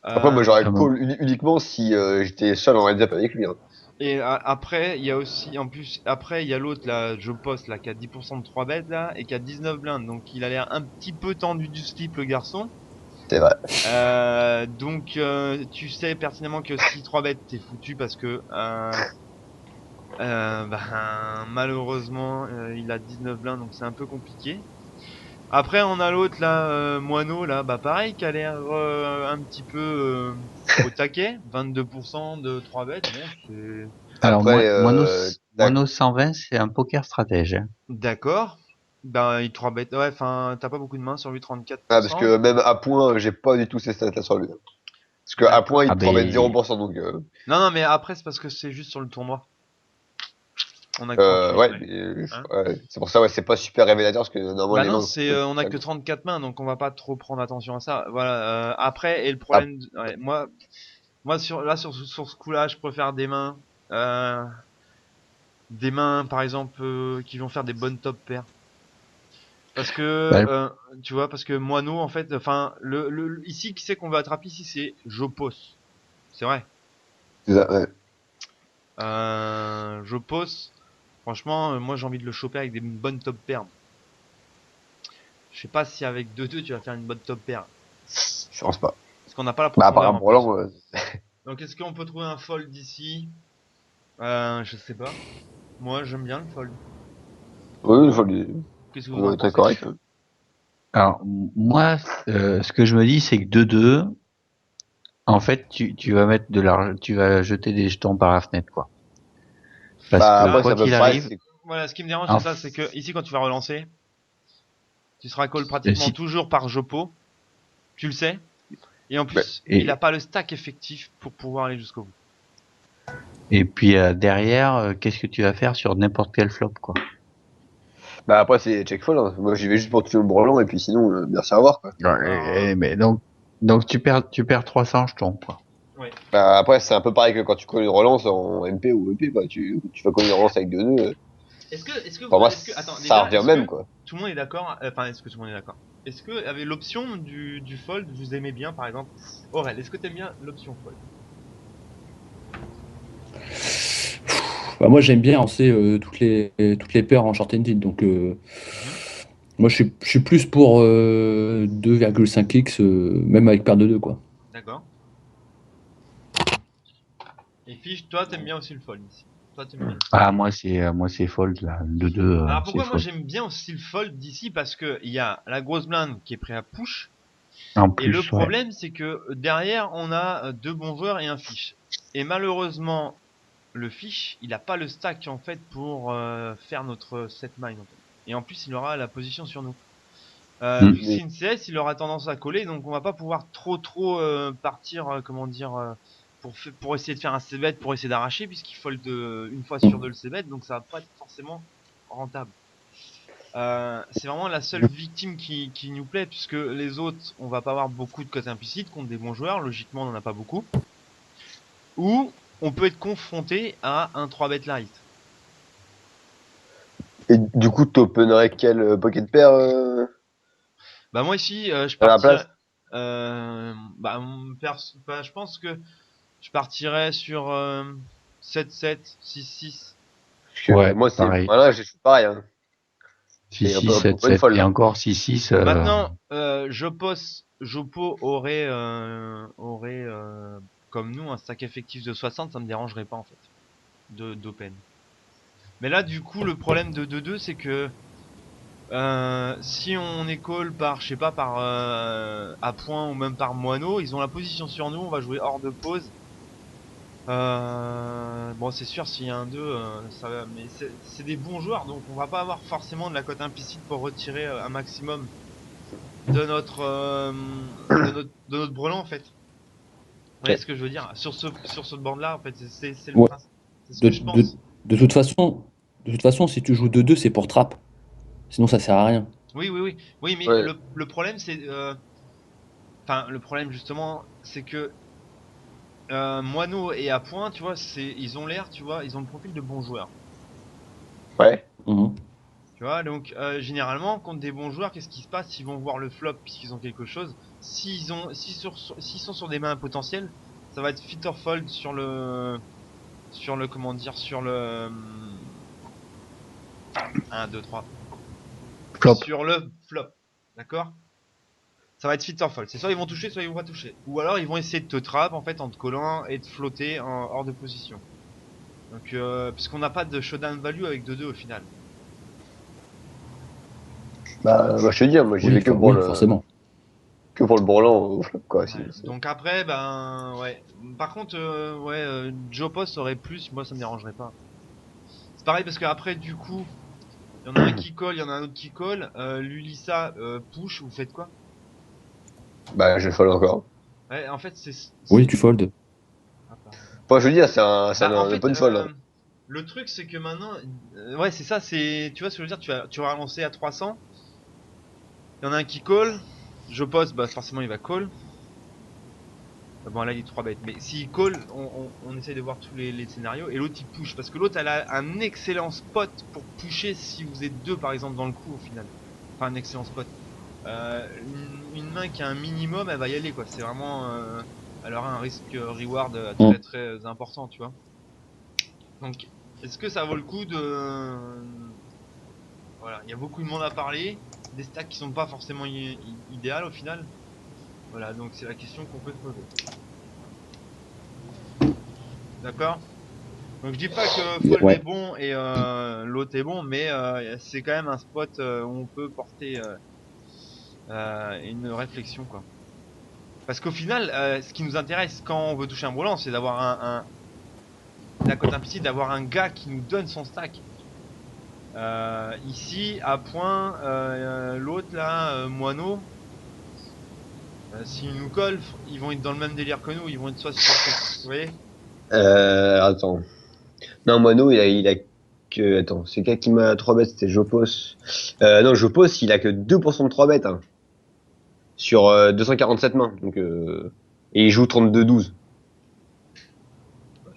S3: après, moi, j'aurais
S5: Ah bon.
S3: call uniquement si j'étais seul en heads up avec lui. Hein.
S2: Et après, il y a aussi, en plus, après, il y a l'autre, là, je poste, là, qui a 10% de 3 bêtes, là, et qui a 19 blindes. Donc, il a l'air un petit peu tendu du slip, le garçon.
S3: C'est vrai.
S2: Donc, tu sais pertinemment que si 3 bêtes, t'es foutu parce que, ben, malheureusement, il a 19 blindes, donc c'est un peu compliqué. Après, on a l'autre, là, Moineau, là, bah, pareil, qui a l'air un petit peu au taquet. 22% de 3 bêtes, bon, c'est...
S5: Alors,
S3: Après,
S5: Mono 120, c'est un poker stratège, hein.
S2: D'accord. Ben, il 3 bêtes. Ouais, enfin, t'as pas beaucoup de mains sur lui,
S3: parce
S2: 34%.
S3: que même à point, j'ai pas du tout ces stats là sur lui. Hein. Parce que à point,
S2: D'accord.
S3: il
S5: Ah
S3: te travaille
S5: ben,
S3: 0%, donc
S2: Non, non, mais après, c'est parce que c'est juste sur le tournoi. On a que 38.
S3: ouais,
S2: Ouais.
S3: mais,
S2: Hein.
S3: ouais, c'est pour ça, ouais, c'est pas super révélateur parce que normalement
S2: Bah
S3: les
S2: non,
S3: mains.
S2: c'est, on a que 34 mains, donc on va pas trop prendre attention à ça. Voilà. Après, et le
S3: Ah,
S2: problème, ouais, moi sur ce coup-là, je préfère des mains, par exemple, qui vont faire des bonnes top pairs. Parce que,
S5: bah,
S2: tu vois, parce que Moineau, en fait, enfin, ici, qui c'est qu'on va attraper ici, c'est Jopos. C'est vrai.
S3: c'est ça, ouais.
S2: Jopos, franchement, moi j'ai envie de le choper avec des bonnes top pairs. Je sais pas si avec 2-2 tu vas faire une bonne top pair.
S3: Je pense pas.
S2: Parce qu'on n'a pas la
S3: Bah,
S2: profondeur
S3: apparemment
S2: en
S3: pour
S2: plus.
S3: l'an,
S2: Donc est-ce qu'on peut trouver un fold d'ici Je sais pas. Moi j'aime bien le fold.
S3: oui, il faut lui.
S2: Qu'est-ce que vous en
S3: Très
S2: pensez?
S3: correct. Hein.
S5: alors, moi, ce que je me dis, c'est que 2-2, en fait, tu vas mettre de l'argent, tu vas jeter des jetons par la fenêtre, quoi. Parce
S3: Bah,
S5: que
S2: Bah,
S3: après, c'est
S5: quoi
S3: à peu
S5: qu'il
S3: près,
S5: arrive,
S3: c'est.
S2: voilà, ce qui me dérange
S5: en
S2: c'est ça, c'est
S5: f-
S2: que ici quand tu vas relancer, tu seras call pratiquement
S5: si,
S2: toujours par Jopo. Tu le sais. Et en
S3: Ouais.
S2: plus, il a
S5: et,
S2: pas le stack effectif pour pouvoir aller jusqu'au bout.
S5: et puis derrière, qu'est-ce que tu vas faire sur n'importe quel flop, quoi.
S3: Bah, après, c'est check fold. Hein. Moi, j'y vais juste pour tuer le brelan et puis sinon, merci, au revoir, quoi.
S2: Alors,
S5: Mais donc tu perds 300 jetons, quoi.
S2: ouais.
S3: Bah, après, c'est un peu pareil que quand tu colles une relance en MP ou EP, quoi. Tu vas coller une relance avec deux nœuds. Pour moi,
S2: Attends,
S3: ça
S2: déjà,
S3: revient au
S2: est-ce
S3: même,
S2: que
S3: quoi.
S2: tout le monde est d'accord? Enfin, est-ce que tout le monde est d'accord? Est-ce que, avec l'option du fold, vous aimez bien, par exemple? Aurel, est-ce que t'aimes bien l'option fold?
S4: Bah, moi, j'aime bien lancer toutes les paires en short ended. Donc,
S2: Mhm.
S4: moi, je suis plus pour 2,5x, même avec paire de 2, quoi.
S2: D'accord. Et Fiche, toi, t'aimes bien aussi le fold ici. Toi, t'aimes bien le fold.
S5: Ah, moi c'est fold, là. 2-2,
S2: Alors,
S5: c'est
S2: pourquoi moi
S5: fold.
S2: j'aime bien aussi le fold d'ici? Parce que il y a la grosse blinde qui est prêt à push.
S5: En
S2: Et le
S5: plus, ouais.
S2: problème, c'est que derrière, on a deux bons joueurs et un fiche. Et malheureusement, le fiche, il a pas le stack en fait pour faire notre set mine en fait. Et en plus, il aura la position sur nous.
S5: Mm.
S2: Vu que c'est une CS, il aura tendance à coller, donc on va pas pouvoir trop partir, comment dire, pour essayer de faire un c-bet, pour essayer d'arracher, puisqu'il fold une fois sur deux le c-bet, donc ça va pas être forcément rentable. C'est vraiment la seule victime qui nous plaît, puisque les autres, on va pas avoir beaucoup de cotes implicites contre des bons joueurs, logiquement on en a pas beaucoup. Ou on peut être confronté à un 3-bet light.
S3: Et du coup, t'openerais quel pocket pair
S2: Bah moi ici, je
S3: à la
S2: partirais...
S3: place?
S2: Bah, je pense que je partirais sur 7-7, 6-6.
S3: Parce que
S5: Ouais,
S3: moi, c'est.
S5: pareil.
S3: Voilà, je suis pareil. Hein. C'est
S5: 6-6,
S3: un peu une
S5: 7-7.
S3: folle.
S5: Et
S3: Hein.
S5: encore 6-6.
S2: Maintenant, Jopo aurait comme nous un stack effectif de 60, ça me dérangerait pas en fait, d'open. Mais là du coup le problème de 2-2 c'est que si on est call par, je sais pas, par à point ou même par moineau, ils ont la position sur nous, on va jouer hors de pause. Bon, c'est sûr, s'il y a un 2, ça va, mais c'est des bons joueurs, donc on va pas avoir forcément de la cote implicite pour retirer un maximum de notre brelan en fait. Vous voyez
S3: Ouais.
S2: ce que je veux dire? Sur ce board là, en fait, c'est le
S4: Ouais.
S2: principe. C'est ce
S4: De,
S2: que je
S4: de,
S2: pense.
S4: de toute façon, si tu joues 2-2, c'est pour trap. Sinon, ça sert à rien.
S2: Oui, mais
S3: Ouais.
S2: le problème c'est, enfin, le problème justement, c'est que Moineau et à point, tu vois, ils ont l'air, tu vois, ils ont le profil de bons joueurs.
S3: Ouais.
S4: Mhm.
S2: Tu vois, donc généralement, contre des bons joueurs, qu'est-ce qui se passe? Ils vont voir le flop puisqu'ils ont quelque chose. S'ils sont sur des mains potentielles, ça va être fit or fold sur le, comment dire, sur le 1, 2, 3.
S3: Flop.
S2: Sur le flop. D'accord? Ça va être fit or fold. C'est soit ils vont toucher, soit ils vont pas toucher. Ou alors ils vont essayer de te trap en fait en te collant et de flotter hors de position. Donc puisqu'on n'a pas de showdown value avec 2-2 au final.
S3: Bah, moi, je te dis, hein, moi, j'y
S4: Oui,
S3: vais que
S4: enfin,
S3: pour
S4: oui,
S3: le,
S4: forcément.
S3: que pour le Bourlan au flop, quoi.
S2: Ouais. Donc après, ben ouais. Par contre, ouais, Joe Post aurait plus, moi ça me dérangerait pas. C'est pareil parce que après du coup, il y en a un qui colle, il y en a un autre qui colle. Lulissa push, vous faites quoi?
S3: Bah, je fold encore.
S2: Ouais, en fait
S4: Oui, tu fold.
S2: Ah, pardon.
S3: Enfin, je veux dire, c'est
S2: Bah en
S3: un
S2: fait,
S3: open fold, hein.
S2: le truc c'est que maintenant, ouais c'est ça, c'est, tu vois ce que je veux dire, tu vas relancer à 300. Il y en a un qui call, Joe Post, bah forcément il va call. Bon là il est 3 bêtes, mais s'il call, on essaye de voir tous les scénarios, et l'autre il push, parce que l'autre elle a un excellent spot pour pusher si vous êtes deux par exemple dans le coup au final. Enfin un excellent spot. Une main qui a un minimum, elle va y aller quoi, c'est vraiment... elle aura un risque reward très très important, tu vois. Donc est-ce que ça vaut le coup de... Voilà, il y a beaucoup de monde à parler, des stacks qui sont pas forcément idéales au final. Voilà, donc c'est la question qu'on peut se poser. D'accord? Donc je dis pas que Fold est
S4: Ouais.
S2: bon et l'autre est bon, mais c'est quand même un spot où on peut porter une réflexion quoi. Parce qu'au final, ce qui nous intéresse quand on veut toucher un brelan, c'est d'avoir la cote implicite, d'avoir un gars qui nous donne son stack. Ici, à point, l'autre là, Moineau, s'ils nous collent, ils vont être dans le même délire que nous, ils vont être soit sur... Vous voyez?
S3: Attends. Non, Mono, il a que, attends, c'est qui m'a 3 bêtes, c'était Jopos. Non, Jopos, il a que 2% de 3 bêtes, hein, sur 247 mains, donc, et il joue 32-12.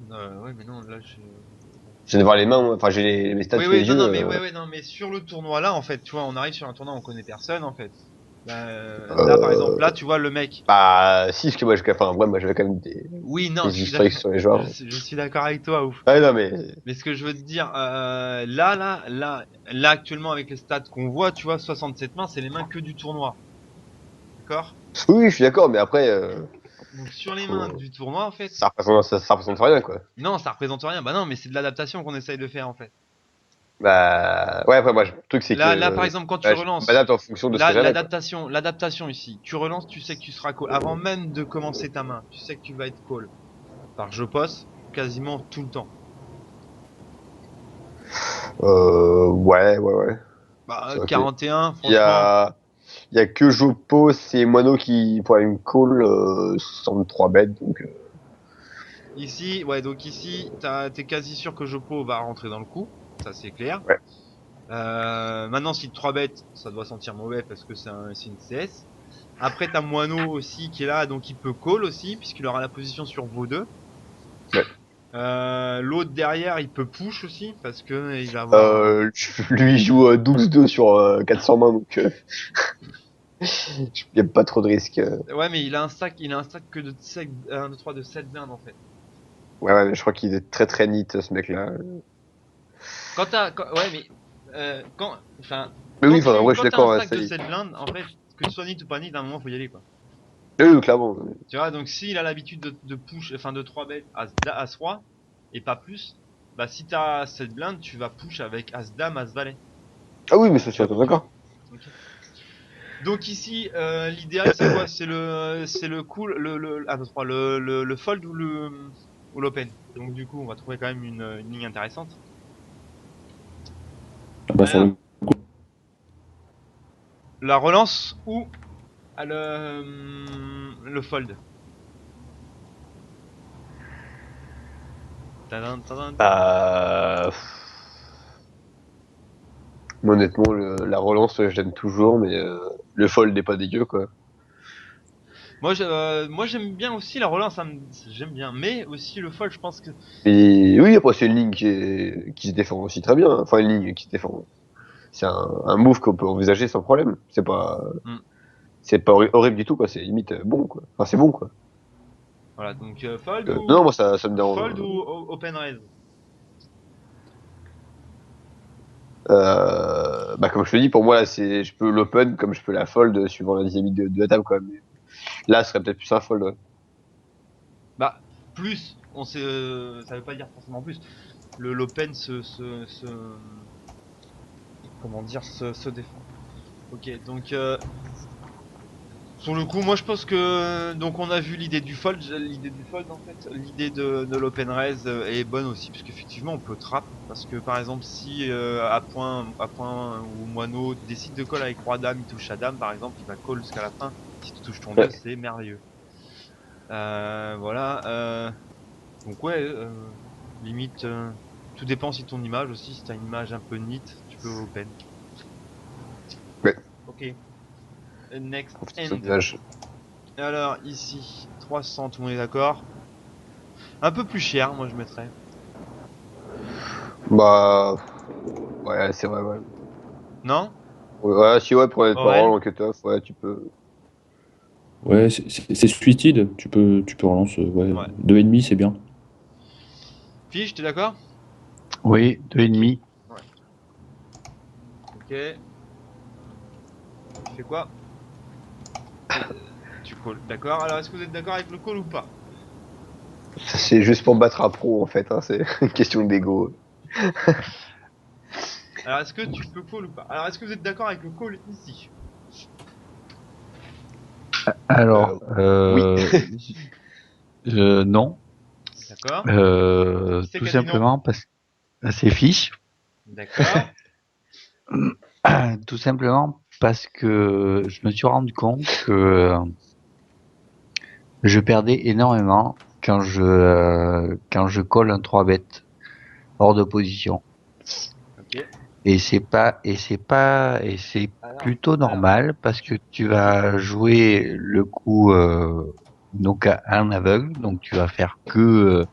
S2: Ouais, mais non, là,
S3: Je viens de voir les mains, enfin, j'ai mes stats
S2: oui,
S3: sous
S2: oui,
S3: les
S2: non,
S3: yeux.
S2: non, mais ouais, ouais, non, mais sur le tournoi là, en fait, tu vois, on arrive sur un tournoi, on connaît personne, en fait. Là, par exemple, là, tu vois le mec.
S3: Bah, si, parce que moi, enfin, ouais, moi, j'avais quand même
S2: Oui, non, je
S3: des
S2: suis
S3: historiques
S2: d'accord.
S3: sur les joueurs.
S2: Je suis d'accord avec toi, ouf.
S3: Ah, non, mais,
S2: Mais ce que je veux te dire, là, actuellement, avec les stats qu'on voit, tu vois, 67 mains, c'est les mains que du tournoi. D'accord?
S3: oui, oui, je suis d'accord, mais après,
S2: Donc, sur les mains
S3: faut,
S2: du tournoi, en fait,
S3: ça représente rien, quoi.
S2: non, ça représente rien. Bah non, mais c'est de l'adaptation qu'on essaye de faire, en fait.
S3: Bah, ouais, après, moi, le truc, c'est
S2: Là, par
S3: que,
S2: exemple, quand tu
S3: bah, je
S2: relances,
S3: m'adapte en fonction de ce que j'avais, quoi.
S2: l'adaptation ici, tu relances, tu sais que tu seras call. Avant même de commencer ta main, tu sais que tu vas être call. Par je poste quasiment tout le temps.
S3: Ouais, ouais, ouais.
S2: Bah,
S3: C'est ok.
S2: 41,
S3: Il y
S2: franchement.
S3: a, il y a que Jopo et Mono qui pourraient me call 63 bêtes, donc
S2: Ici, ouais, donc ici, t'es quasi sûr que Jopo va rentrer dans le coup. Ça, c'est clair.
S3: ouais.
S2: Maintenant, si 3 bêtes, ça doit sentir mauvais parce que c'est une CS. Après, t'as Moineau aussi qui est là, donc il peut call aussi, puisqu'il aura la position sur vos deux.
S3: Ouais.
S2: L'autre derrière, il peut push aussi, parce que il va avoir
S3: Lui il joue 12-2 sur 400 mains, donc il n'y a pas trop de risques.
S2: Ouais, mais il a un stack que de 7, 1, 2, 3, de 7 blindes en fait.
S3: Ouais, ouais, mais je crois qu'il est très très neat ce mec-là.
S2: Ouais, mais
S3: Mais oui, enfin, en vrai, je
S2: quand
S3: suis
S2: t'as un
S3: d'accord, ouais,
S2: stack de 7 blindes, en fait, que tu sois nid ou pas nid, à un moment faut y aller quoi.
S3: oui, clairement.
S2: Tu vois, donc s'il a l'habitude de push, enfin de 3 bêtes As roi et pas plus, bah si t'as 7 blindes, tu vas push avec As dame, As valet.
S3: Ah oui, mais ça, je suis d'accord.
S2: Ok. Donc ici, l'idéal c'est quoi? C'est le cool, ah, 3, le fold ou l'open. Donc du coup, on va trouver quand même une ligne intéressante.
S4: Bah, sur
S2: Alors,
S4: le...
S2: la relance ou le fold. Tadam, tadam.
S3: Euh... Moi, honnêtement, la relance, je l'aime toujours, mais le fold n'est pas dégueu, quoi.
S2: Moi j'aime bien aussi la relance, j'aime bien, mais aussi le fold, je pense que
S3: Et oui, après, c'est une ligne qui se défend aussi très bien, hein. Enfin, une ligne qui se défend. C'est un move qu'on peut envisager sans problème.
S2: Hmm.
S3: C'est pas horrible du tout, quoi. C'est limite bon, quoi. Enfin, c'est bon, quoi.
S2: Voilà, donc
S3: Non, moi, ça me dérange.
S2: fold ou open raise.
S3: Bah, comme je te dis, pour moi, là, je peux l'open comme je peux la fold suivant la dynamique de la table, quand même. Là, ce serait peut-être plus un fold, ouais.
S2: Bah plus, ça veut pas dire forcément plus. Le l'open comment dire se défend. Ok, donc sur le coup, moi je pense que donc on a vu l'idée du fold en fait, l'idée de l'open raise est bonne aussi parce qu'effectivement on peut trap parce que par exemple si à point ou moineau décide de call avec roi dame, il touche à dame par exemple, il va call jusqu'à la fin. Si tu touches ton 2
S3: Ouais.
S2: c'est merveilleux. Voilà. Donc ouais, limite tout dépend si ton image aussi, si t'as une image un peu neat, tu peux open.
S3: Ouais.
S2: Ok. Next
S3: Profite de son
S2: end.
S3: image.
S2: Alors ici 300, tout le monde est d'accord. Un peu plus cher, moi je mettrais.
S3: Bah, ouais, c'est vrai, ouais.
S2: Non?
S3: Ouais, si, ouais, pour les paroles
S2: Aurel?
S3: en cut-off, ouais, tu peux.
S4: Ouais, c'est suited, tu peux relancer, ouais.
S2: Ouais.
S4: 2,5 c'est bien.
S2: Fiche, t'es d'accord?
S5: Oui, 2,5.
S2: Ouais. Ok. Tu fais quoi? Tu call. D'accord. Alors est-ce que vous êtes d'accord avec le call ou pas?
S3: C'est juste pour battre un pro, en fait, hein, c'est une question d'ego.
S2: Alors est-ce que tu peux call ou pas? Alors est-ce que vous êtes d'accord avec le call ici?
S5: Alors,
S3: Oui.
S5: non.
S2: D'accord. Qui c'est
S5: Tout
S2: qui a dit non?
S5: simplement parce que c'est fiche.
S2: D'accord.
S5: Tout simplement parce que je me suis rendu compte que je perdais énormément quand je colle un 3 bet hors de position.
S2: Ok.
S5: Et c'est plutôt
S2: Alors.
S5: normal parce que tu vas jouer le coup donc à un aveugle, donc tu vas faire que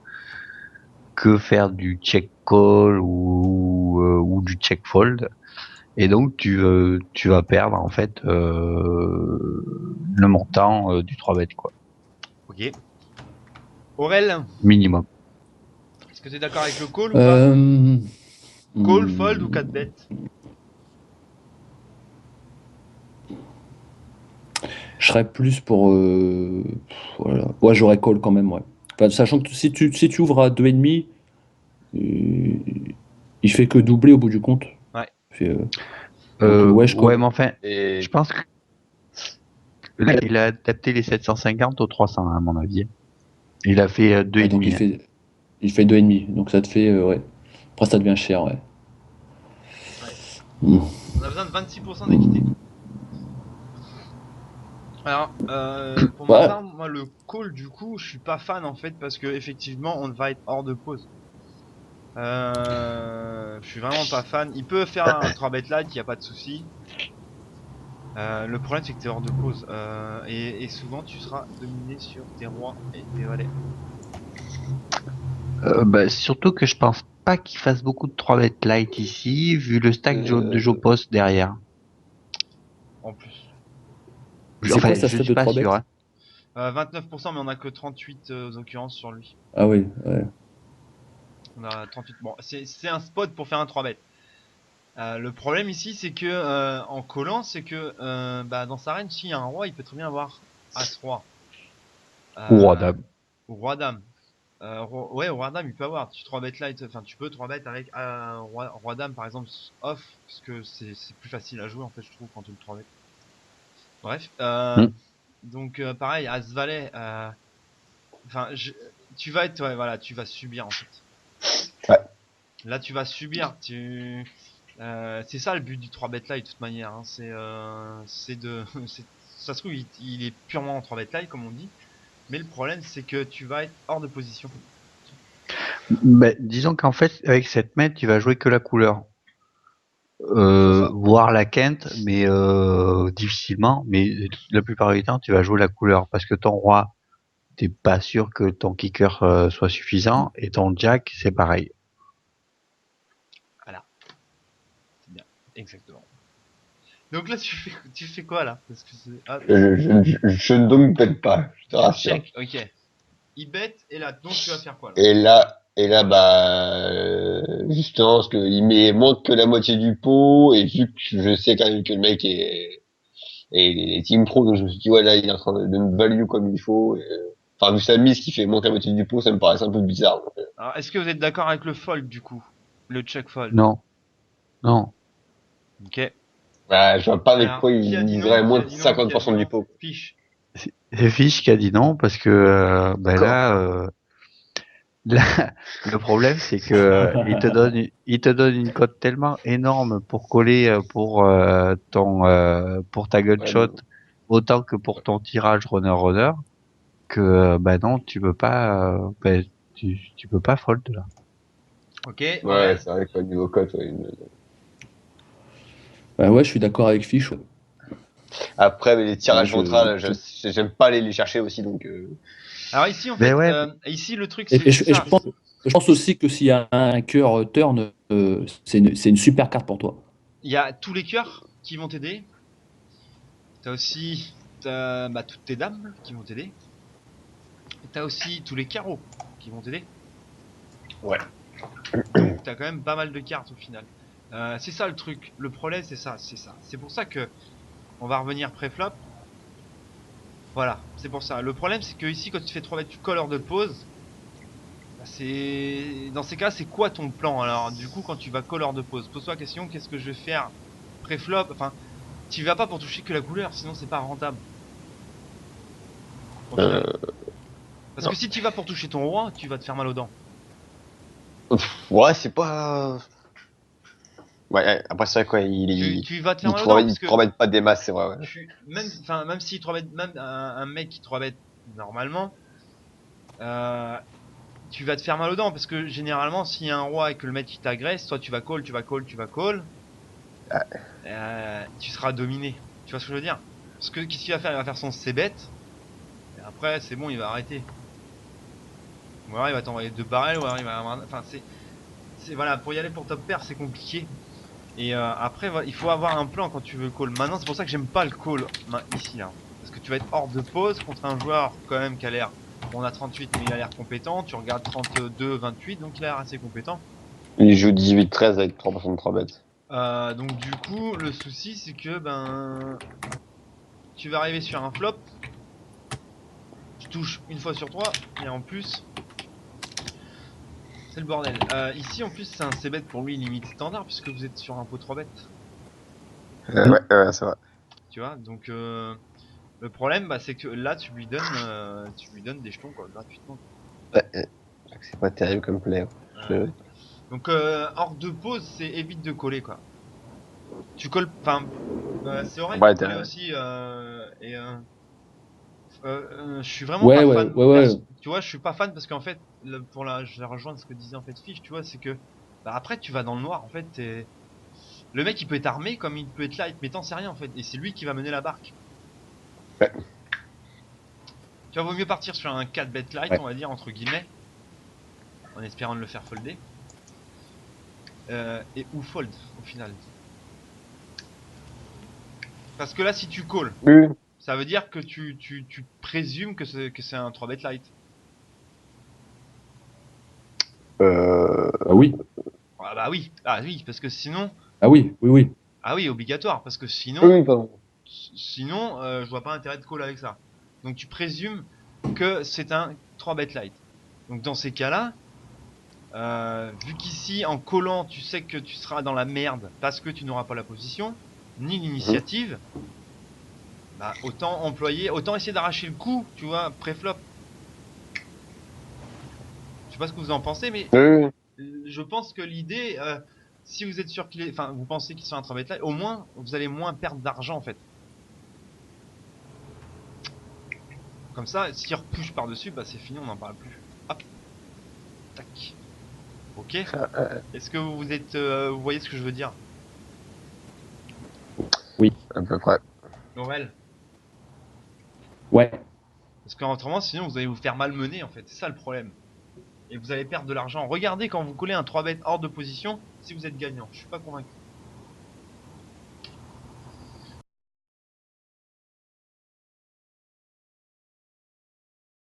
S5: faire du check call ou du check fold. Et donc tu vas perdre en fait le montant du 3 bet quoi,
S2: Ok. Aurel,
S5: minimum.
S2: est-ce que t'es d'accord avec le call ou pas?
S4: Euh,
S2: Call, fold ou
S4: hmm,
S2: 4 bet?
S4: je serais plus pour. Voilà. Ouais, j'aurais call quand même, ouais. Enfin, sachant que si tu ouvres à 2,5, il fait que doubler au bout du compte.
S2: Ouais.
S4: Il fait, donc, ouais, je
S5: Ouais,
S4: call.
S5: mais enfin, je
S3: Et
S5: pense que là, il a adapté les 750 au 300 à mon avis. Il a fait
S4: Ouais, donc
S5: 2,5. Hein.
S4: il fait 2,5. Donc ça te fait, ouais. Après, ça devient cher, ouais.
S2: Ouais.
S4: Hmm.
S2: On a besoin de 26% d'équité. Alors, pour ma
S4: Ouais.
S2: part, moi le call du coup, je suis pas fan en fait parce que effectivement, on va être hors de pause. Je suis vraiment pas fan. Il peut faire un 3 bet light, y a pas de souci. Le problème c'est que t'es hors de pause et souvent tu seras dominé sur tes rois et tes valets.
S5: Bah, surtout que je pense pas qu'il fasse beaucoup de 3 bet light ici, vu le stack de
S3: euh,
S5: Jopos derrière.
S2: En plus,
S4: C'est quoi
S5: Enfin,
S4: sa
S5: je
S4: stat
S5: suis
S4: de
S5: pas
S4: 3
S5: sûr.
S4: bêtes?
S5: Hein.
S2: 29% mais on a que 38 occurrences sur lui.
S4: Ah oui, ouais.
S2: On a 38. Bon, c'est un spot pour faire un 3 bet. Le problème ici, c'est que en collant, c'est que bah, dans sa reine, s'il y a un roi, il peut très bien avoir As-Roi
S5: Ou roi
S2: euh,
S5: dame.
S2: ou Roi-Dame. Ouais, Roi-Dame, il peut avoir. Tu 3 bet light, enfin, tu peux 3 bet avec Roi-Dame par exemple off, parce que c'est plus facile à jouer en fait, je trouve, quand tu le 3 bet. Bref,
S5: Hmm.
S2: donc pareil, As-Valet, enfin, tu vas être, ouais, voilà, tu vas subir en fait.
S3: ouais.
S2: Là, tu vas subir. C'est ça le but du 3 bet live de toute manière. Hein. C'est de, ça se trouve, il est purement en 3 bet live comme on dit. Mais le problème, c'est que tu vas être hors de position.
S5: Bah, disons qu'en fait, avec cette main, tu vas jouer que la couleur. voir la quinte, mais difficilement. Mais la plupart du temps, tu vas jouer la couleur parce que ton roi, t'es pas sûr que ton kicker soit suffisant et ton jack, c'est pareil.
S2: Voilà. C'est bien. Exactement. Donc là, tu fais quoi là? Parce que
S3: Je ne donc pète pas, je te rassure.
S2: check, ok. Il bet et là, donc tu vas faire quoi là?
S3: Et là, bah, justement, parce qu'il met moins que la moitié du pot, et vu que je sais quand même que le mec est team pro, donc je me suis dit, ouais, là, il est en train de me value comme il faut, enfin, vu sa mise qui fait moins que la moitié du pot, ça me paraissait un peu bizarre, donc,
S2: Alors, est-ce que vous êtes d'accord avec le fold du coup? Le check fold.
S5: Non, non.
S2: Ok.
S3: bah, je vois pas avec
S2: Alors,
S3: quoi
S2: qui
S3: il
S2: a dit
S3: miserait
S2: non? Qui
S3: moins
S2: a
S3: de
S2: dit non? Qui a dit
S3: 50% du
S2: non?
S3: pot.
S2: Fiche.
S5: C'est Fish qui a dit non parce que ben
S3: D'accord.
S5: là, le problème c'est que il te donne une cote tellement énorme pour coller pour ta
S3: Ouais,
S5: gunshot
S3: bon.
S5: autant que pour ton tirage runner que bah non tu peux pas tu peux pas fold là.
S2: Ok,
S3: Ouais,
S2: Morel.
S3: c'est vrai que niveau cote, ouais,
S4: Bah ouais, je suis d'accord avec Fish.
S3: Après, mais les
S4: Moi,
S3: tirages ventrales,
S4: je-
S3: j'aime pas aller les chercher aussi, donc,
S2: Alors ici, en
S5: Mais
S2: fait,
S5: ouais,
S2: ici le truc
S4: Et
S2: c'est ça.
S4: je pense aussi que s'il y a un cœur turn, c'est une super carte pour toi.
S2: Il y a tous les cœurs qui vont t'aider. T'as aussi bah, toutes tes dames qui vont t'aider. Et t'as aussi tous les carreaux qui vont t'aider.
S3: ouais.
S2: Donc t'as quand même pas mal de cartes au final. C'est ça le truc. Le problème c'est ça, c'est ça. C'est pour ça que on va revenir pré-flop. Voilà, c'est pour ça. Le problème c'est que ici quand tu fais 3 mètres, tu color de pause. Bah, c'est dans ces cas c'est quoi ton plan? Alors du coup quand tu vas color de pause, pose-toi la question, qu'est-ce que je vais faire pré-flop? Enfin, tu vas pas pour toucher que la couleur, sinon c'est pas rentable. Au
S3: Euh,
S2: final. Parce que si tu vas pour toucher ton roi, tu vas te faire mal aux dents.
S3: ouais, c'est pas. Ouais, après, c'est vrai quoi,
S2: Tu vas te faire mal aux dents
S3: il
S2: parce
S3: te
S2: que
S3: remette pas des masses, c'est vrai, ouais.
S2: même si 3 mètres, même un mec qui 3 mètres normalement, euh, tu vas te faire mal aux dents parce que généralement, s'il y a un roi et que le mec qui t'agresse, toi tu vas call, tu vas call, tu vas call, tu seras dominé. Tu vois ce que je veux dire? Parce que qu'est-ce qu'il va faire? Il va faire son c-bet et après c'est bon, il va arrêter. Ou alors il va t'envoyer 2 barrels, ou alors il va, enfin c'est voilà, pour y aller pour top pair, c'est compliqué. Et après, voilà, il faut avoir un plan quand tu veux call. Maintenant, c'est pour ça que j'aime pas le call ici là. Parce que tu vas être hors de pause contre un joueur quand même qui a l'air. Bon, on a 38, mais il a l'air compétent. Tu regardes 32, 28, donc il a l'air assez compétent.
S3: Il joue 18-13 avec 3% de 3 bêtes.
S2: Donc du coup, le souci c'est que ben, tu vas arriver sur un flop. Tu touches une fois sur 3 et en plus, c'est le bordel. Ici, en plus, c'est un c-bet pour lui limite standard puisque vous êtes sur un pot 3 bêtes.
S3: Ouais, c'est vrai.
S2: Tu vois, donc le problème, bah, c'est que là, tu lui donnes des jetons quoi, gratuitement.
S3: Ouais, c'est pas terrible comme play, hein.
S2: Ouais. Donc hors de pause, c'est évite de coller quoi. Tu colles, enfin, c'est vrai
S3: Ouais,
S2: de coller aussi. Je suis vraiment
S4: Ouais,
S2: pas
S4: ouais,
S2: fan.
S4: ouais, ouais.
S2: Tu vois, je suis pas fan parce qu'en fait, je vais rejoindre ce que disait en fait Fish. Tu vois, c'est que bah, après tu vas dans le noir. En fait, le mec il peut être armé comme il peut être light, mais t'en sais rien en fait. Et c'est lui qui va mener la barque.
S3: Ouais.
S2: Tu vois, vaut mieux partir sur un 4 bet light,
S4: Ouais.
S2: on va dire entre guillemets, en espérant de le faire folder. Et ou fold au final. Parce que là, si tu call,
S3: Oui.
S2: ça veut dire que tu présumes que c'est un 3 bet light.
S4: Ah oui,
S2: Ah bah oui, ah oui, parce que sinon,
S4: ah oui, oui, oui.
S2: ah oui, obligatoire, parce que sinon,
S3: Oui, pardon.
S2: je vois pas intérêt de call avec ça. Donc tu présumes que c'est un 3 bet light. Donc dans ces cas-là, vu qu'ici en collant, tu sais que tu seras dans la merde parce que tu n'auras pas la position, ni l'initiative, bah autant essayer d'arracher le coup, tu vois, pré-flop. Je sais pas ce que vous en pensez, mais
S3: Oui,
S2: je pense que l'idée, si vous êtes sûr qu'il est, enfin, vous pensez qu'ils sont un 3 bet light, au moins vous allez moins perdre d'argent en fait. Comme ça, s'il repush par-dessus, bah c'est fini, on n'en parle plus. Hop. Tac. Ok. Est-ce que vous voyez ce que je veux dire?
S3: À peu près.
S2: Laurel.
S4: Ouais.
S2: Parce qu'autrement, sinon, vous allez vous faire malmener, en fait. C'est ça le problème. Et vous allez perdre de l'argent. Regardez quand vous collez un 3 bet hors de position, si vous êtes gagnant. Je suis pas convaincu.